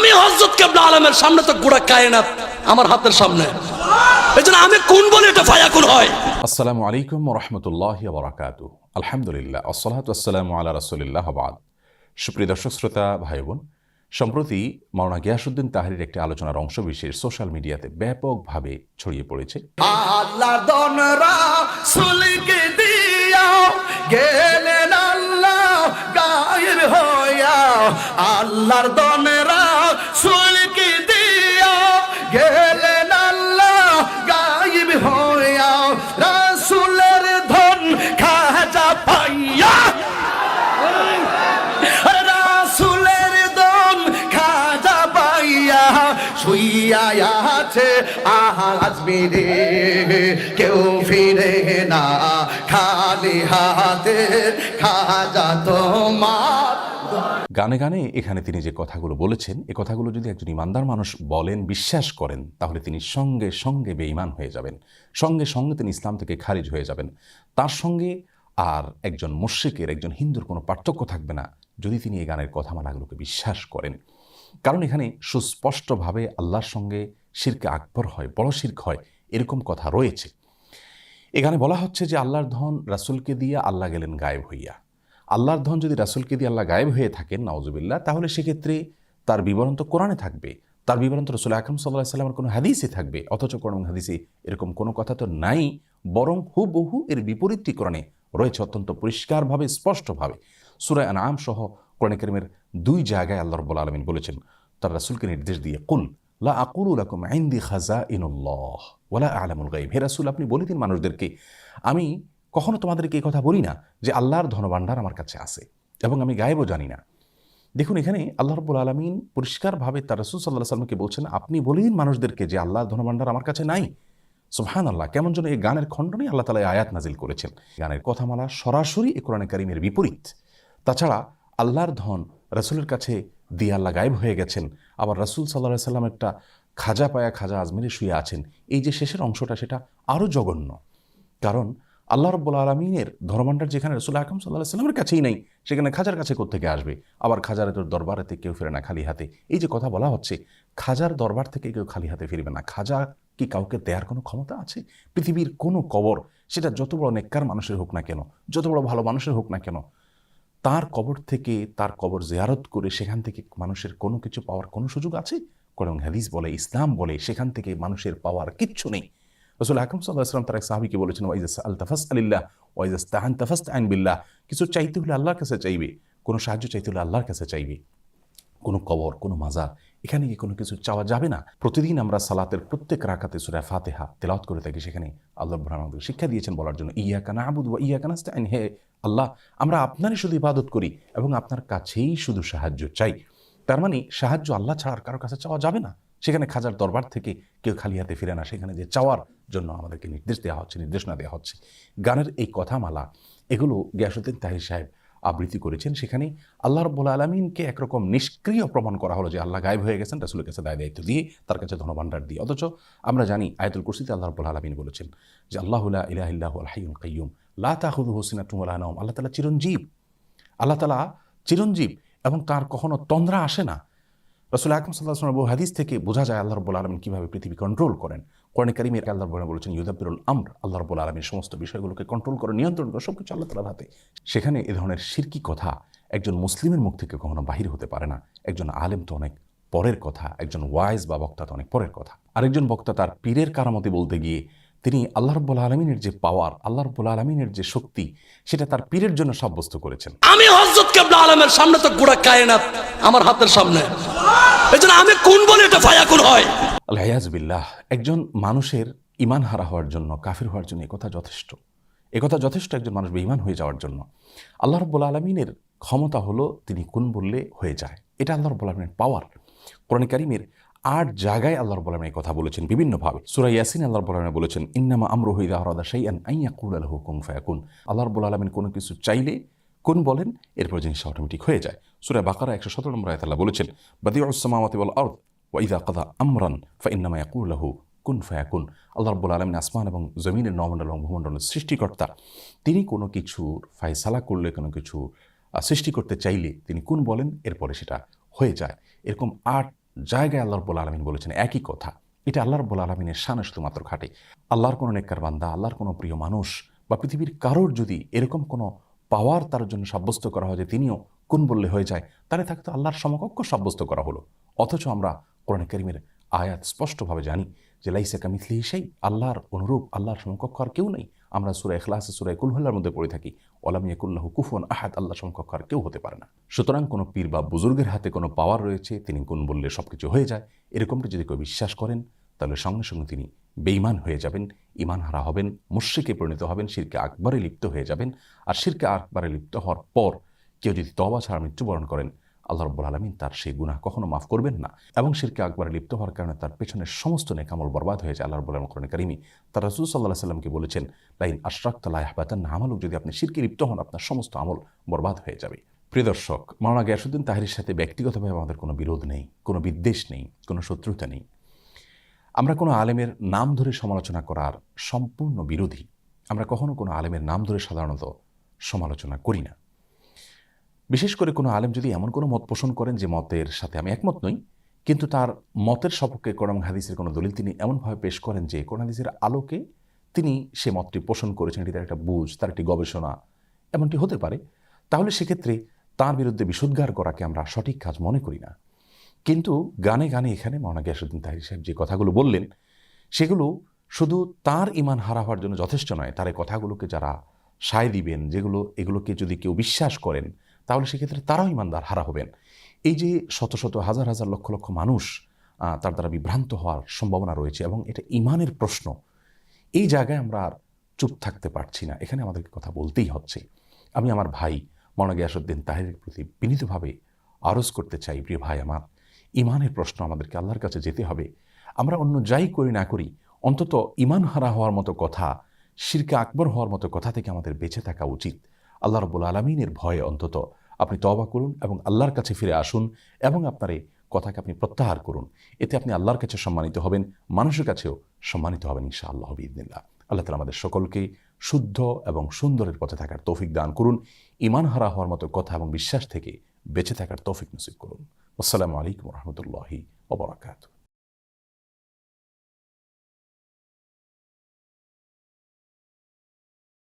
আমি হযরত কিবলা আলমের সামনে তো গোড়া কায়নাত আমার হাতের সামনে, এজন্য আমি কোন বলে এটা ফায়াকুন হয়। আসসালামু আলাইকুম ওয়া রাহমাতুল্লাহি ওয়া বারাকাতুহু। আলহামদুলিল্লাহ, আসসালাতু ওয়াসসালামু আলা রাসূলিল্লাহ ওয়া বা'দ। সুপ্রিয় দর্শক শ্রোতা ভাই বোন, সম্প্রতি মাওলানা গিয়াসউদ্দিন তাহরির একটি আলোচনার অংশবিশেষ সোশ্যাল মিডিয়াতে ব্যাপকভাবে ছড়িয়ে পড়েছে। আল্লাহর দনরা সুলকে দিয়া গেলেন আল্লাহ গায়েব হইয়া, আল্লাহর দনরা সুলকে দিয়া গেলেন আল্লাহ গায়েব হইয়া, রাসূলের ধন খাজা পাইয়া, রাসূলের ধন খাজা পাইয়া শুইয়া আছে আজমিরে, কেউ ফিরে না খালি হাতে, খাজা তোমার। গানে গানে এখানে তিনি যে কথাগুলো বলেছেন, এ কথাগুলো যদি একজন ইমানদার মানুষ বলেন, বিশ্বাস করেন, তাহলে তিনি সঙ্গে সঙ্গে বেঈমান হয়ে যাবেন, সঙ্গে সঙ্গে তিনি ইসলাম থেকে খারিজ হয়ে যাবেন। তার সঙ্গে আর একজন মুশরিকের, একজন হিন্দুর কোনো পার্থক্য থাকবে না যদি তিনি এই গানের কথামালাগুলোকে বিশ্বাস করেন। কারণ এখানে সুস্পষ্টভাবে আল্লাহর সঙ্গে শিরকে আকবর হয়, বড় শিরক হয়, এরকম কথা রয়েছে। এখানে বলা হচ্ছে যে আল্লাহর ধন রাসূলকে দিয়ে আল্লাহ গেলেন গায়েব হইয়া। আল্লাহর ধন যদি রাসূলকে দিয়ে আল্লাহ গায়েব হয়ে থাকেন, নাউজুবিল্লাহ, তাহলে সেক্ষেত্রে তার বিবরণ তো কোরআনে থাকবে, তার বিবরণ তো রাসূল আকরাম সাল্লাল্লাহু আলাইহি ওয়াসাল্লামের কোনো হাদিসে থাকবে। অথচ কোরআন হাদিসে এরকম কোনো কথা তো নাই, বরং হুবহু এর বিপরীতটি কোরআনে রয়েছে অত্যন্ত পরিষ্কারভাবে, স্পষ্টভাবে। সূরা আনআম সহ কোরআন কারীমের 2 জায়গায় আল্লাহ রাব্বুল আলামিন বলেছেন তার রাসূলকে নির্দেশ দিয়ে, কুল লা আকুলু লাকুম ইনদি খাযাইনুল্লাহ ওয়ালা আ'লামুল গায়ব। হে রাসূল, আপনি বলে দিন মানুষদেরকে, আমি কখনো তোমাদেরকে এই কথা বলি না যে আল্লাহর ধনভাণ্ডার আমার কাছে আছে এবং আমি গায়েবও জানি না। দেখুন, এখানে আল্লাহ রাব্বুল আলামিন পরিষ্কারভাবে তার রাসূল সাল্লাল্লাহু আলাইহি ওয়াসাল্লামকে বলছেন, আপনি বলে দিন মানুষদেরকে যে আল্লাহর ধনভাণ্ডার আমার কাছে নাই। সুবহানাল্লাহ, কেমন যেন এই গানের খণ্ডনে আল্লাহ তাআলা আয়াত নাজিল করেছেন। গানের কথামালা সরাসরি এই কোরআনে কারীমের বিপরীত। তাছাড়া আল্লাহর ধন রাসূলের কাছে দিয়ে আল্লাহ গায়েব হয়ে গেছেন, আবার রাসূল সাল্লাল্লাহু আলাইহি ওয়াসাল্লাম একটা খাজা পায়া খাজা আজমিরে শুয়ে আছেন, এই যে শেষের অংশটা, সেটা আরও জঘন্য। কারণ আল্লাহ রাব্বুল আলামিনের ধনভাণ্ডার যেখানে রাসূল আকরাম সাল্লাল্লাহু আলাইহি ওয়াসাল্লামের কাছেই নাই, সেখানে খাজার কাছে কোত্থেকে আসবে? আবার খাজার দরবারেতে কেউ ফিরে না খালি হাতে। এই যে কথা বলা হচ্ছে, খাজার দরবার থেকে কেউ খালি হাতে ফিরবে না। খাজা কি কাউকে দেয়ার কোনো ক্ষমতা আছে? পৃথিবীর কোনো কবর, সেটা যত বড় নেককার মানুষের হোক না কেন, যত বড় ভালো মানুষের হোক না কেন, তার কবর থেকে, তার কবর জিয়ারত করে সেখান থেকে মানুষের কোনো কিছু পাওয়ার কোনো সুযোগ আছে? কোরআন হাদিস বলে, ইসলাম বলে, সেখান থেকে মানুষের পাওয়ার কিচ্ছু নেই। রাসূল আকরাম সাল্লাল্লাহু আলাইহি ওয়াসাল্লাম তার এক সাহাবীকে বলেছেন, ওয়া ইযা সাআলতা ফাসআলিল্লাহ ওয়া ইযা ইসতাআনতা ফাসতাইন বিল্লাহ। কিছু চাইতে হলে আল্লাহর কাছে চাইবে, কোনো সাহায্য চাইতে হলে আল্লাহর কাছে চাইবে। কোনো কবর, কোনো মাজার, এখানে গিয়ে কোনো কিছু চাওয়া যাবে না। প্রতিদিন আমরা সালাতের প্রত্যেক রাকাতে সূরা ফাতিহা তেলাওয়াত করে থাকি, সেখানে আল্লাহ রাব্বুল আলামিন আমাদের শিক্ষা দিয়েছেন বলার জন্য, ইয়াকা না'বুদু ওয়া ইয়াকা নাস্তাইন। হে আল্লাহ, আমরা আপনারই শুধু ইবাদত করি এবং আপনার কাছেই শুধু সাহায্য চাই। তার মানে সাহায্য আল্লাহ ছাড়া আর কারোর কাছে চাওয়া যাবে না। সেখানে খাজার দরবার থেকে কেউ খালি হাতে ফিরে না, সেখানে যে চাওয়ার জন্য আমাদেরকে নির্দেশ দেওয়া হচ্ছে, নির্দেশনা দেওয়া হচ্ছে। গানের এই কথামালা, এগুলো গিয়াসউদ্দিন তাহরি সাহেব আবৃত্তি করেছেন। সেখানে আল্লাহ রাব্বুল আলামিনকে একরকম নিষ্ক্রিয় প্রমাণ করা হলো যে আল্লাহ গায়েব হয়ে গেছেন রাসূলের কাছে দায়িত্ব দিয়ে, তার কাছে ধনভাণ্ডার দিয়ে। অথচ আমরা জানি আয়াতুল কুরসিতে আল্লাহ রাব্বুল আলামিন বলেছেন যে আল্লাহু লা ইলাহা ইল্লা হুয়াল হাইয়ুল কাইয়্যুম লা তাখুযুহু সিনাতুন ওয়া লা নাওম। আল্লাহ তাআলা চিরঞ্জীব, আল্লাহ তাআলা চিরঞ্জীব এবং তার কখনো তন্দ্রা আসে না। রাসূল আকরাম সাল্লাল্লাহু আলাইহি ওয়াসাল্লাম হাদিস থেকে বোঝা যায় আল্লাহ রাব্বুল আলামিন কিভাবে পৃথিবী কন্ট্রোল করেন। কোরআনে কারীমে আল্লাহ রাব্বুল আলামিন বলেছেন, ইউদাব্বিরুল আমর। আল্লাহ রাব্বুল আলামিন সমস্ত বিষয়গুলোকে কন্ট্রোল করে, নিয়ন্ত্রণ করে, সবকিছু আল্লাহ তাআলার হাতে। সেখানে এ ধরনের শিরকি কথা একজন মুসলিমের মুখ থেকে কখনো বাহির হতে পারে না। একজন আলেম তো অনেক পরের কথা, একজন ওয়াইজ বা বক্তা তো অনেক পরের কথা। আরেকজন বক্তা তার পীরের কারামতি বলতে গিয়ে তিনি আল্লাহ রাব্বুল আলামিনের যে পাওয়ার, আল্লাহ রাব্বুল আলামিনের যে শক্তি, সেটা তার পীরের জন্য সাব্যস্ত করেছেন। আমি হযরত কিবলা আলমের সামনে তো গোড়া কায়নাত আমার হাতের সামনে, এজন্য আমি কোন বলে এটা ফায়াকুন হয়। আল ইয়াযু বিল্লাহ। একজন মানুষের ঈমান হারা হওয়ার জন্য, কাফির হওয়ার জন্য একথা যথেষ্ট। একথা যথেষ্ট একজন মানুষ বেঈমান হয়ে যাওয়ার জন্য। আল্লাহ রাব্বুল আলামিনের ক্ষমতা হলো তিনি কোন বললে হয়ে যায়, এটা আল্লাহ রাব্বুল আলামিনের পাওয়ার। কোরআন কারীমের 8 জায়গায় আল্লাহ রাব্বুল আলামিন এই কথা বলেছেন বিভিন্নভাবে। সূরা ইয়াসিন আল্লাহ রাব্বুল আলামিন বলেছেন, ইন্নামা আমরুহু ইযা আরাদা শাইআন আন ইয়াকুলা লাহু কুন ফায়াকুন। আল্লাহ রাব্বুল আলামিন কোনো কিছু চাইলে কোন বলেন, এরপর জিনিসটা অটোমেটিক হয়ে যায়। সূরা বাকারা 117 নম্বর আয়াতে আল্লাহ বলেছেন, বাদিউস সামাওয়াতি ওয়াল আরদ ওয়া ইযা কাযা আমরান ফাইন্নামা ইয়াকুলু লাহু কুন ফায়াকুন। আল্লাহ রাব্বুল আলামিন আসমান এবং জমিনের নবমণ্ডল এবং ভূমণ্ডলের সৃষ্টিকর্তা। তিনি কোনো কিছুর ফায়সালা করলে, কোনো কিছু সৃষ্টি করতে চাইলে তিনি কুন বলেন, এরপরে সেটা হয়ে যায়। এরকম 8 জায়গায় আল্লাহ রাব্বুল আলামিন বলেছেন একই কথা। এটা আল্লাহ রাব্বুল আলামিনের শানে শুধুমাত্র খাটে। আল্লাহর কোনো নেককার বান্দা, আল্লাহর কোনো প্রিয় মানুষ বা পৃথিবীর কারোর যদি এরকম কোনো পাওয়ার তার জন্য সাব্যস্ত করা হয় যে তিনিও কোন বললে হয়ে যায়, তাহলে তাকে তো আল্লাহর সমকক্ষ সাব্যস্ত করা হলো। অথচ আমরা কোরআনে কারীমের আয়াত স্পষ্টভাবে জানি যে লাইসা কামিথলিহি শাই, আল্লাহর অনুরূপ, আল্লাহর সমকক্ষ আর কেউ নেই। আমরা সূরা ইখলাসে, সূরা কুল হুয়াল্লাহর মধ্যে পড়ে থাকি ওয়ালাম ইয়াকুল লাহু কুফুয়ান আহাদ, আল্লাহর সমকক্ষ আর কেউ হতে পারে না। সুতরাং কোনো পীর বা বুজুর্গের হাতে কোনো পাওয়ার রয়েছে, তিনি কোন বললে সব কিছু হয়ে যায়, এরকমটা যদি কেউ বিশ্বাস করেন, তাহলে সঙ্গে সঙ্গে তিনি বেঈমান হয়ে যাবেন, ঈমান হারা হবেন, মুশরিকে পরিণত হবেন, শিরকে আকবরে লিপ্ত হয়ে যাবেন। আর শিরকে আকবরে লিপ্ত হওয়ার পর কেউ যদি তওবা ছাড়া মৃত্যুবরণ করেন, আল্লাহ রাব্বুল আলামিন তার সেই গুনাহ কখনো মাফ করবেন না। এবং শিরকে আকবরে লিপ্ত হওয়ার কারণে তার পেছনের সমস্ত নেক আমল বরবাদ হয়ে যায়। আল্লাহ রাব্বুল আলামিন কোরআনে কারীমে তার রাসূল সাল্লাল্লাহু আলাইহি সাল্লামকে বলেছেন, লাইন আশরাকতা লা ইয়াহবাতান্না আমালুক, যদি আপনি শিরকে লিপ্ত হন আপনার সমস্ত আমল বরবাদ হয়ে যাবে। প্রিয় দর্শক, মাওলানা গিয়াসউদ্দিন তাহেরীর সাথে ব্যক্তিগতভাবে আমাদের কোনো বিরোধ নেই, কোনো বিদ্বেষ নেই, কোনো শত্রুতা নেই। আমরা কোনো আলেমের নাম ধরে সমালোচনা করার সম্পূর্ণ বিরোধী। আমরা কখনো কোনো আলেমের নাম ধরে সাধারণত সমালোচনা করি না। বিশেষ করে কোনো আলেম যদি এমন কোনো মত পোষণ করেন যে মতের সাথে আমি একমত নই, কিন্তু তার মতের সপক্ষে কোরআন এবং হাদিসের কোনো দলিল তিনি এমনভাবে পেশ করেন যে কোরআন হাদিসের আলোকে তিনি সে মতটি পোষণ করেছেন, এটি তার একটা বুঝ, তার একটি গবেষণা, এমনটি হতে পারে, তাহলে সেক্ষেত্রে তার বিরুদ্ধে বিশুদ্ধার করাকে আমরা সঠিক কাজ মনে করি না। কিন্তু গানে গানে এখানে মাওলানা গিয়াসউদ্দিন তাহেরী সাহেব যে কথাগুলো বললেন, সেগুলো শুধু তার ঈমান হারা হওয়ার জন্য যথেষ্ট নয়। তার এই কথাগুলোকে যারা সায় দিবেন, এগুলোকে যদি কেউ বিশ্বাস করেন, তাহলে সেক্ষেত্রে তারাও ঈমানদার হারা হবেন। এই যে শত শত হাজার হাজার লক্ষ লক্ষ মানুষ তার দ্বারা বিভ্রান্ত হওয়ার সম্ভাবনা রয়েছে এবং এটা ঈমানের প্রশ্ন, এই জায়গায় আমরা আর চুপ থাকতে পারছি না, এখানে আমাদেরকে কথা বলতেই হচ্ছে। আমি আমার ভাই মাওলানা গিয়াসউদ্দিন তাহেরীর প্রতি বিনীতভাবে আরজ করতে চাই, প্রিয় ভাই আমার, ঈমানের প্রশ্ন আমাদেরকে আল্লাহর কাছে যেতে হবে। আমরা অন্য যাই করি না করি, অন্তত ঈমান হারা হওয়ার মতো কথা, শিরকে আকবর হওয়ার মতো কথা থেকে আমাদের বেঁচে থাকা উচিত। আল্লাহ রাব্বুল আলামিনের ভয়ে অন্তত আপনি তওবা করুন এবং আল্লাহর কাছে ফিরে আসুন এবং আপনার এই কথাকে আপনি প্রত্যাহার করুন। এতে আপনি আল্লাহর কাছে সম্মানিত হবেন, মানুষের কাছেও সম্মানিত হবেন ইনশাআল্লাহ বিইذনিল্লাহ। আল্লাহ তাআলা আমাদের সকলকে শুদ্ধ এবং সুন্দরের পথে থাকার তৌফিক দান করুন, ঈমান হারা হওয়ার মতো কথা এবং বিশ্বাস থেকে বেঁচে থাকার তৌফিক নসিব করুন। আসসালামু আলাইকুম ওয়া রাহমাতুল্লাহি ওয়া বারাকাতুহু।